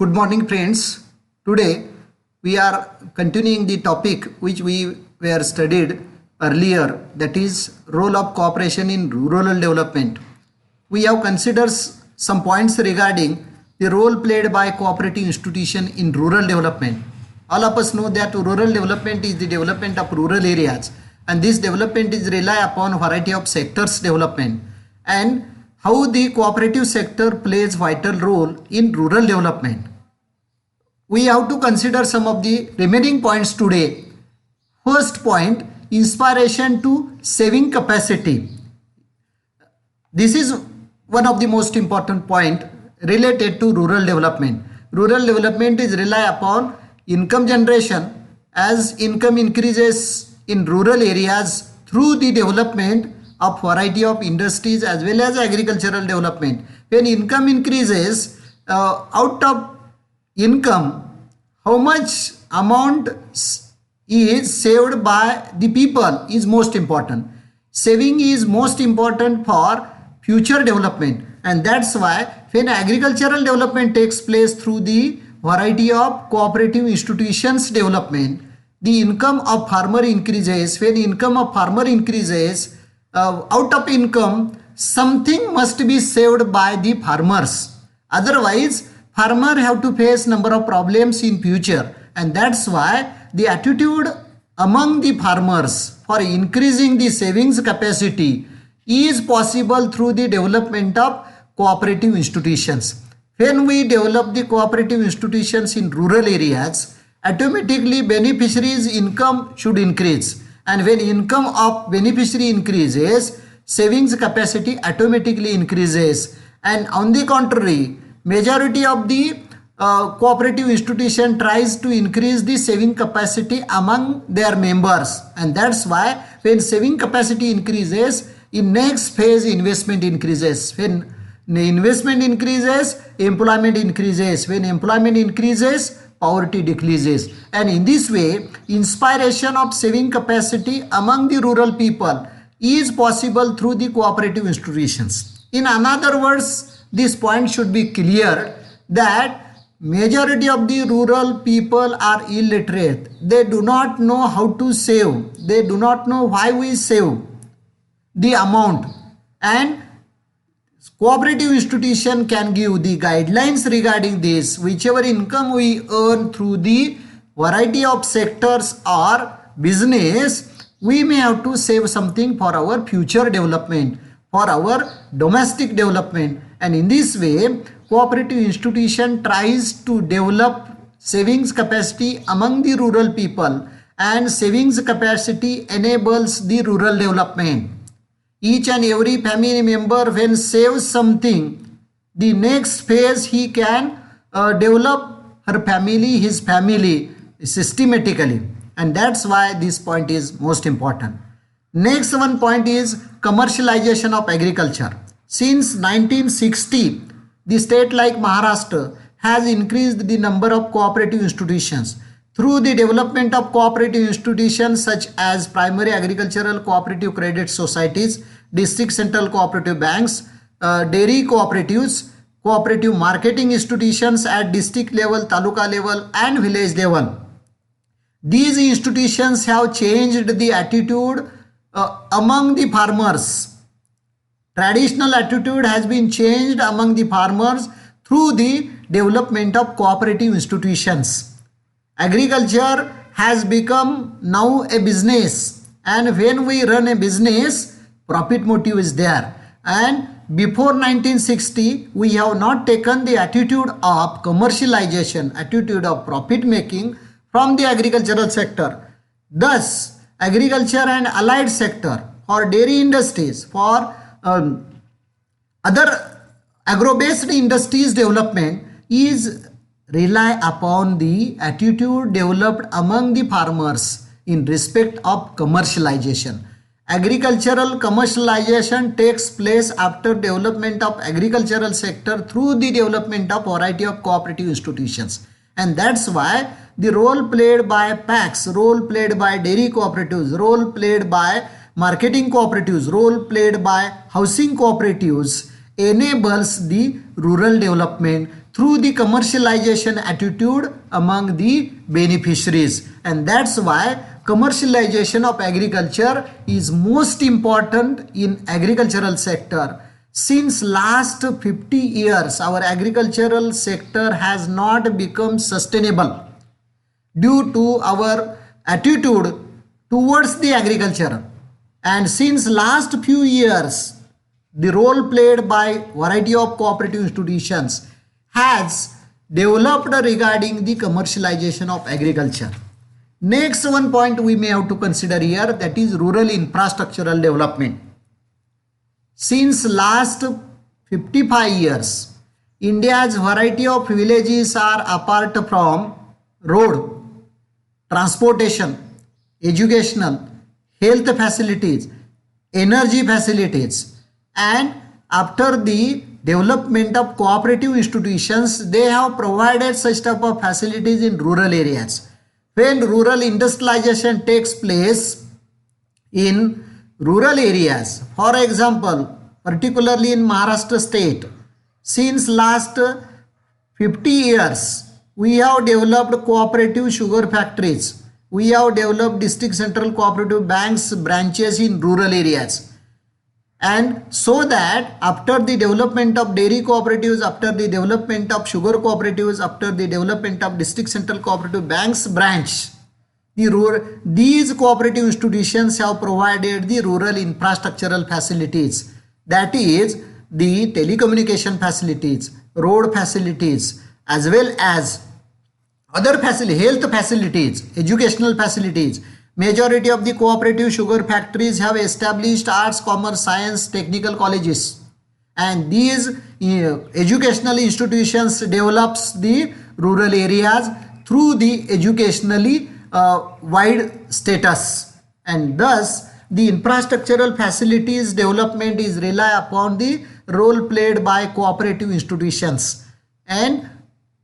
Good morning, friends. Today we are continuing the topic which we were studied earlier, that is role of cooperation in rural development. We have considered some points regarding the role played by cooperative institution in rural development. All of us know that rural development is the development of rural areas, and this development is rely upon variety of sectors development and how the cooperative sector plays vital role in rural development. We have to consider some of the remaining points today. First point, inspiration to saving capacity. This is one of the most important point related to rural development. Rural development is rely upon income generation. As income increases in rural areas through the development of variety of industries as well as agricultural development. When income increases, out of income, how much amount is saved by the people is most important. Saving is most important for future development, and that's why when agricultural development takes place through the variety of cooperative institutions development, the income of farmer increases. When income of farmer increases, out of income something must be saved by the farmers. Otherwise farmer have to face number of problems in future, and that's why the attitude among the farmers for increasing the savings capacity is possible through the development of cooperative institutions. When we develop the cooperative institutions in rural areas, automatically beneficiaries income should increase, and when income of beneficiary increases, savings capacity automatically increases. And on the contrary, majority of the cooperative institution tries to increase the saving capacity among their members, and that's why when saving capacity increases, in next phase investment increases. When the investment increases, employment increases. When employment increases, poverty decreases. And in this way, inspiration of saving capacity among the rural people is possible through the cooperative institutions. In other words, this point should be clear that majority of the rural people are illiterate. They do not know how to save. They do not know why we save the amount, and cooperative institution can give the guidelines regarding this. Whichever income we earn through the variety of sectors or business, we may have to save something for our future development, for our domestic development. And in this way, cooperative institution tries to develop savings capacity among the rural people, and savings capacity enables the rural development. Each and every family member when saves something, the next phase he can develop her family, his family systematically, and that's why this point is most important. Next one point is commercialization of agriculture. Since 1960, the state like Maharashtra has increased the number of cooperative institutions through the development of cooperative institutions such as primary agricultural cooperative credit societies, district central cooperative banks, dairy cooperatives, cooperative marketing institutions at district level, taluka level and village level. These institutions have changed the attitude among the farmers. Traditional attitude has been changed among the farmers through the development of cooperative institutions. Agriculture has become now a business, and when we run a business, profit motive is there. And before 1960, we have not taken the attitude of commercialization, attitude of profit making from the agricultural sector. Thus, agriculture and allied sector, for dairy industries, for other agro-based industries development is rely upon the attitude developed among the farmers in respect of commercialization. Agricultural commercialization takes place after development of agricultural sector through the development of variety of cooperative institutions, and that's why the role played by PACs, role played by dairy cooperatives, role played by marketing cooperatives, role played by housing cooperatives enables the rural development through the commercialization attitude among the beneficiaries. And that's why commercialization of agriculture is most important in agricultural sector. Since last 50 years, our agricultural sector has not become sustainable due to our attitude towards the agriculture. And since last few years, the role played by variety of cooperative institutions has developed regarding the commercialization of agriculture. Next one point we may have to consider here, that is rural infrastructural development. Since last 55 years, India's variety of villages are apart from road, transportation, educational, health facilities, energy facilities, and after the development of cooperative institutions, they have provided such type of facilities in rural areas. When rural industrialization takes place in rural areas, for example, particularly in Maharashtra state, since last 50 years, we have developed cooperative sugar factories. We have developed district central cooperative banks branches in rural areas. And so that after the development of dairy cooperatives, after the development of sugar cooperatives, after the development of district central cooperative banks branch, these cooperative institutions have provided the rural infrastructural facilities, that is the telecommunication facilities, road facilities, as well as other facilities, health facilities, educational facilities. Majority of the cooperative sugar factories have established arts, commerce, science, technical colleges, and these educational institutions develops the rural areas through the educationally wide status, and thus the infrastructural facilities development is rely upon the role played by cooperative institutions. And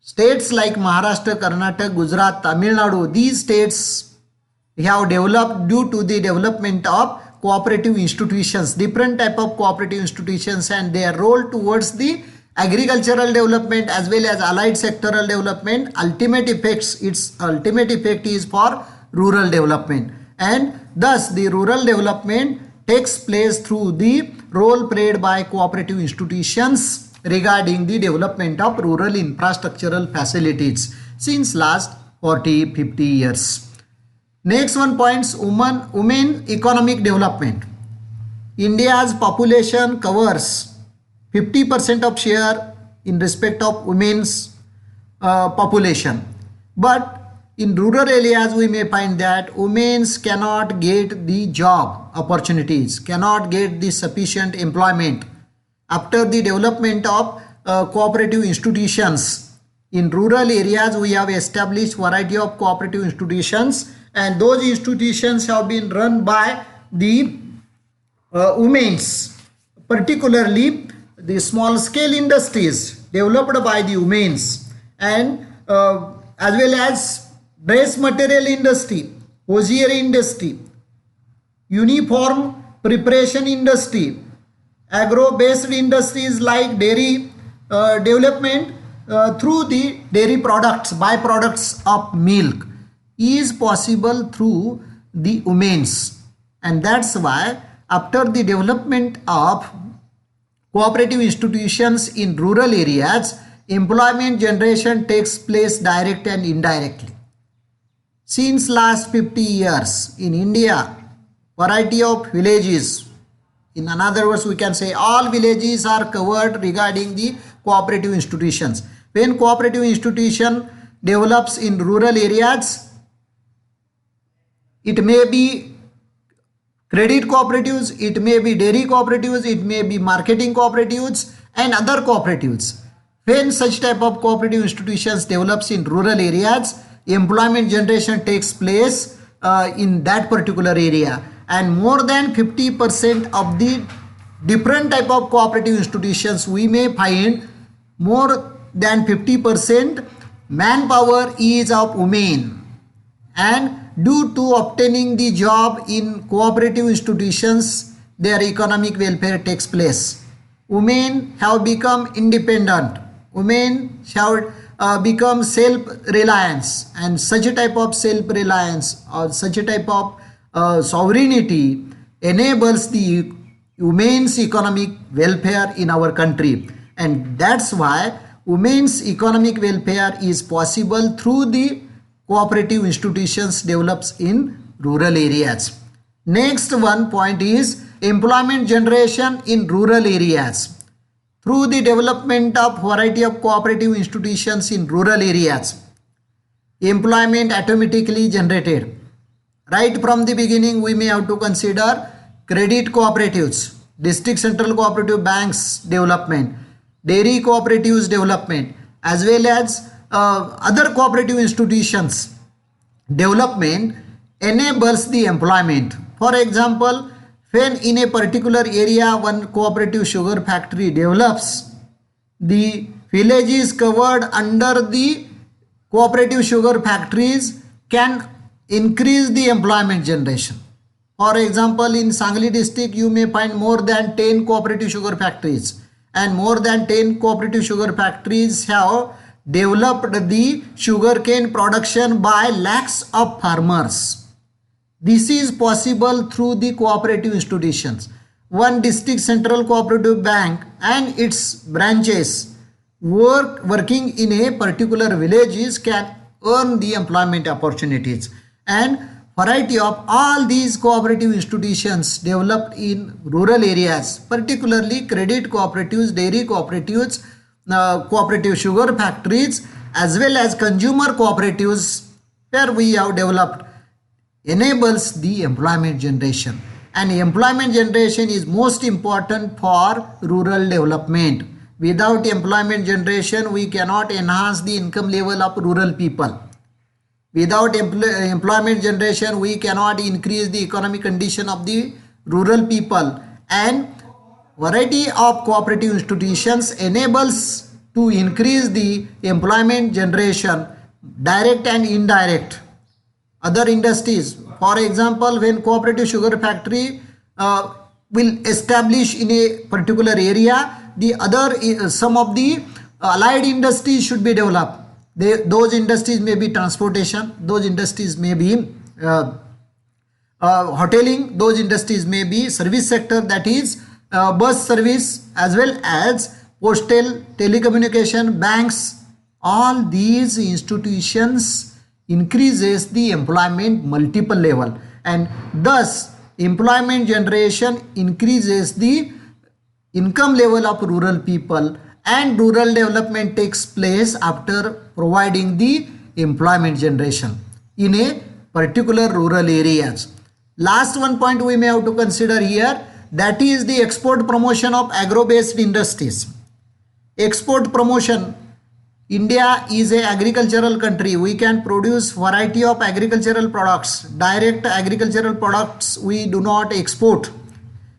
states like Maharashtra, Karnataka, Gujarat, Tamil Nadu, these states have developed due to the development of cooperative institutions, different type of cooperative institutions, and their role towards the agricultural development as well as allied sectoral development. Its ultimate effect is for rural development, and thus the rural development takes place through the role played by cooperative institutions regarding the development of rural infrastructural facilities since last 40-50 years. Next one points, women economic development. India's population covers 50% of share in respect of women's population, but in rural areas we may find that women cannot get the job opportunities, cannot get the sufficient employment. After the development of cooperative institutions in rural areas, we have established variety of cooperative institutions, and those institutions have been run by the women's, particularly the small scale industries developed by the women's, and as well as dress material industry, hosiery industry, uniform preparation industry, agro based industries like dairy development through the dairy products, byproducts of milk is possible through the women's. And that's why after the development of cooperative institutions in rural areas, employment generation takes place direct and indirectly. Since last 50 years in India, variety of villages, in another words we can say all villages are covered regarding the cooperative institutions. When cooperative institution develops in rural areas, it may be credit cooperatives, it may be dairy cooperatives, it may be marketing cooperatives and other cooperatives. When such type of cooperative institutions develops in rural areas, employment generation takes place in that particular area, and more than 50% of the different type of cooperative institutions we may find more than 50% manpower is of women, and due to obtaining the job in cooperative institutions, their economic welfare takes place. Women have become independent. Women have become self-reliance, and such a type of self-reliance or such a type of sovereignty enables the women's economic welfare in our country, and that's why women's economic welfare is possible through the cooperative institutions develops in rural areas. Next one point is employment generation in rural areas. Through the development of variety of cooperative institutions in rural areas, employment automatically generated. Right from the beginning, we may have to consider credit cooperatives, district central cooperative banks development, dairy cooperatives development, as well as other cooperative institutions development enables the employment. For example, when in a particular area one cooperative sugar factory develops, the village is covered under the cooperative sugar factories can increase the employment generation. For example, in Sangli district, you may find more than 10 cooperative sugar factories, and more than 10 cooperative sugar factories have developed the sugarcane production by lakhs of farmers. This is possible through the cooperative institutions. One district central cooperative bank and its branches working in a particular villages can earn the employment opportunities, and variety of all these cooperative institutions developed in rural areas, particularly credit cooperatives, dairy cooperatives, cooperative sugar factories, as well as consumer cooperatives where we have developed enables the employment generation, and employment generation is most important for rural development. Without employment generation, we cannot enhance the income level of rural people. Without employment generation, we cannot increase the economic condition of the rural people, and variety of cooperative institutions enables to increase the employment generation, direct and indirect. Other industries, for example, when cooperative sugar factory will establish in a particular area, the other some of the allied industries should be developed. Those industries may be transportation, those industries may be hoteling, those industries may be service sector, that is bus service, as well as postal, telecommunication, banks. All these institutions increases the employment multiple level, and thus employment generation increases the income level of rural people, and rural development takes place after providing the employment generation in a particular rural areas. Last one point we may have to consider here, that is the export promotion of agro-based industries. Export promotion. India is a agricultural country. We can produce variety of agricultural products. Direct agricultural products we do not export.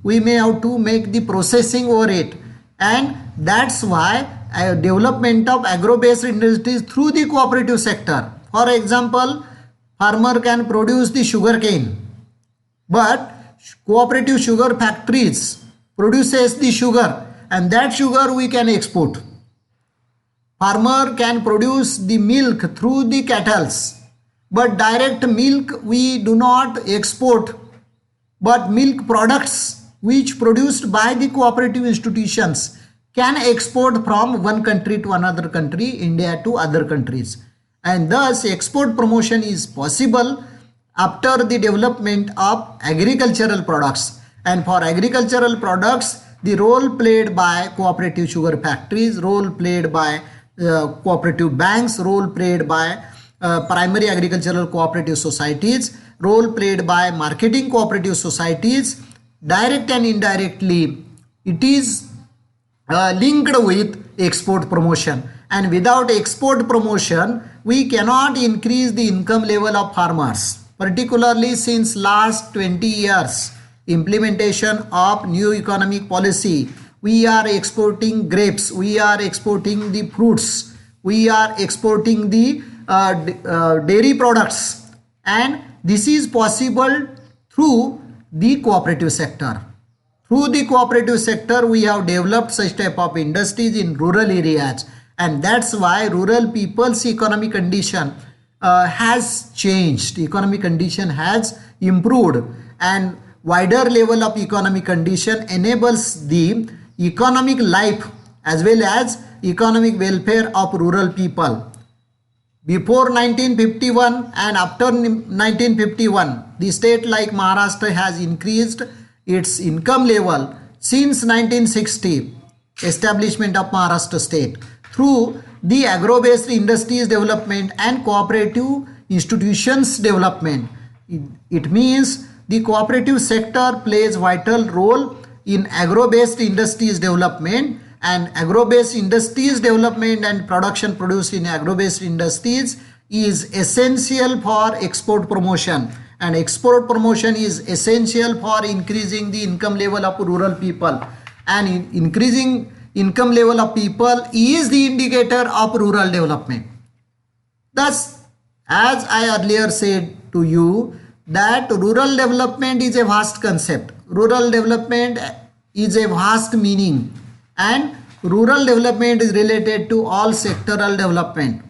We may have to make the processing over it, and that's why development of agro-based industries through the cooperative sector. For example, farmer can produce the sugar cane, but cooperative sugar factories produces the sugar, and that sugar we can export. Farmer can produce the milk through the cattle, but direct milk we do not export, but milk products which produced by the cooperative institutions can export from one country to another country, India to other countries, and thus export promotion is possible after the development of agricultural products. And for agricultural products, the role played by cooperative sugar factories, role played by cooperative banks, role played by primary agricultural cooperative societies, role played by marketing cooperative societies, direct and indirectly it is linked with export promotion, and without export promotion we cannot increase the income level of farmers. Particularly since last 20 years implementation of new economic policy, we are exporting grapes, we are exporting the fruits, we are exporting the dairy products, and this is possible through the cooperative sector. Through the cooperative sector, we have developed such type of industries in rural areas, and that's why rural people's economic condition has changed. Economic condition has improved, and wider level of economic condition enables the economic life as well as economic welfare of rural people. Before 1951 and after 1951, the state like Maharashtra has increased its income level since 1960, establishment of Maharashtra state, through the agro-based industries development and cooperative institutions development. It means the cooperative sector plays vital role in agro-based industries development, and agro-based industries development and production produced in agro-based industries is essential for export promotion, and export promotion is essential for increasing the income level of rural people, and increasing income level of people is the indicator of rural development. Thus, as I earlier said to you, that rural development is a vast concept. Rural development is a vast meaning, and rural development is related to all sectoral development.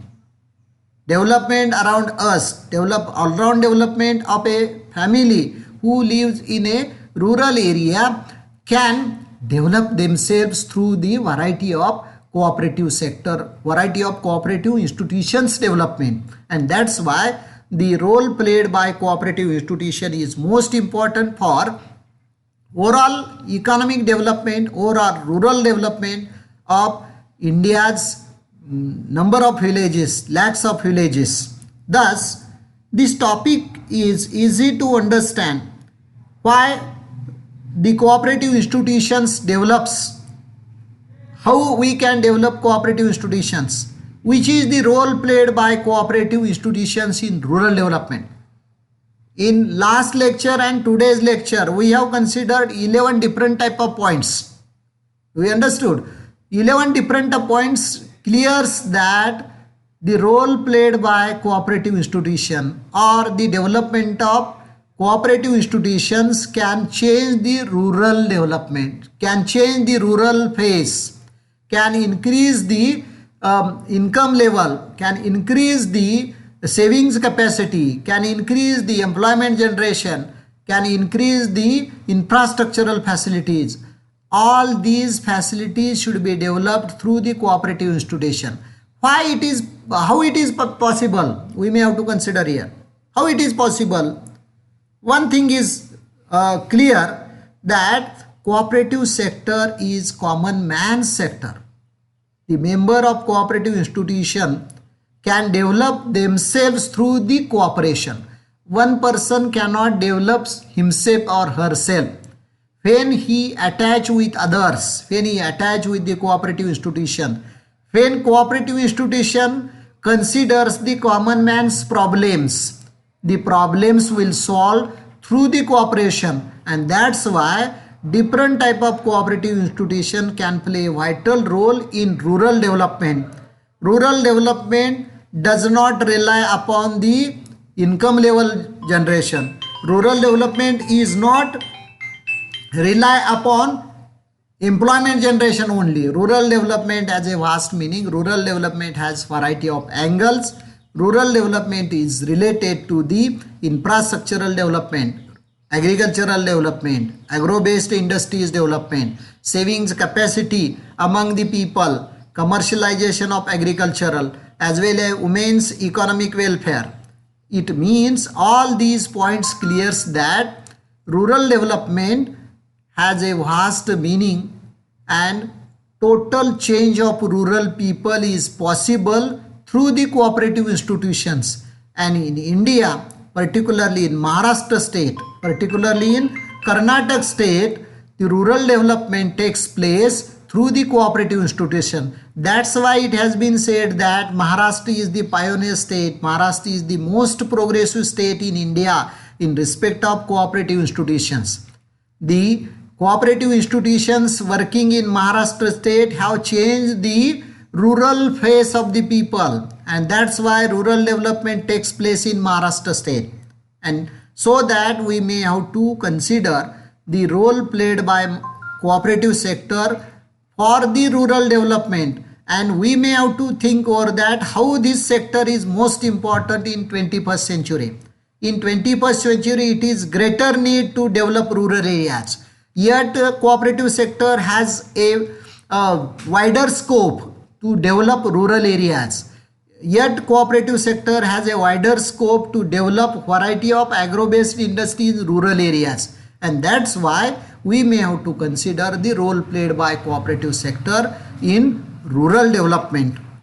Development around us, all-round development of a family who lives in a rural area can develop themselves through the variety of cooperative sector, variety of cooperative institutions development, and that's why the role played by cooperative institution is most important for overall economic development, overall rural development of India's number of villages, lakhs of villages. Thus, this topic is easy to understand why the cooperative institutions develops, how we can develop cooperative institutions, which is the role played by cooperative institutions in rural development. In last lecture and today's lecture, we have considered 11 different type of points. We understood 11 different points clears that the role played by cooperative institution or the development of cooperative institutions can change the rural development, can change the rural phase, can increase the income level, can increase the savings capacity, can increase the employment generation, can increase the infrastructural facilities. All these facilities should be developed through the cooperative institution. Why it is, how it is possible? We may have to consider here. How it is possible? One thing is clear, that cooperative sector is common man's sector. The member of cooperative institution can develop themselves through the cooperation. One person cannot develop himself or herself when he attach with others, when he attach with the cooperative institution. When cooperative institution considers the common man's problems, the problems will solve through the cooperation, and that's why different type of cooperative institution can play a vital role in rural development. Rural development does not rely upon the income level generation. Rural development is not rely upon employment generation only. Rural development has a vast meaning. Rural development has variety of angles. Rural development is related to the infrastructural development, agricultural development, agro-based industries development, savings capacity among the people, commercialization of agricultural, as well as women's economic welfare. It means all these points clears that rural development has a vast meaning, and total change of rural people is possible through the cooperative institutions. And in India, particularly in Maharashtra state, particularly in Karnataka state, the rural development takes place through the cooperative institution. That's why it has been said that Maharashtra is the pioneer state. Maharashtra is the most progressive state in India in respect of cooperative institutions. The cooperative institutions working in Maharashtra state have changed the rural face of the people, and that's why rural development takes place in Maharashtra state. And so that we may have to consider the role played by cooperative sector for the rural development, and we may have to think over that how this sector is most important in 21st century. In 21st century, it is greater need to develop rural areas. Yet cooperative sector has a wider scope to develop rural areas. Yet cooperative sector has a wider scope to develop variety of agro-based industries in rural areas, and that's why we may have to consider the role played by cooperative sector in rural development.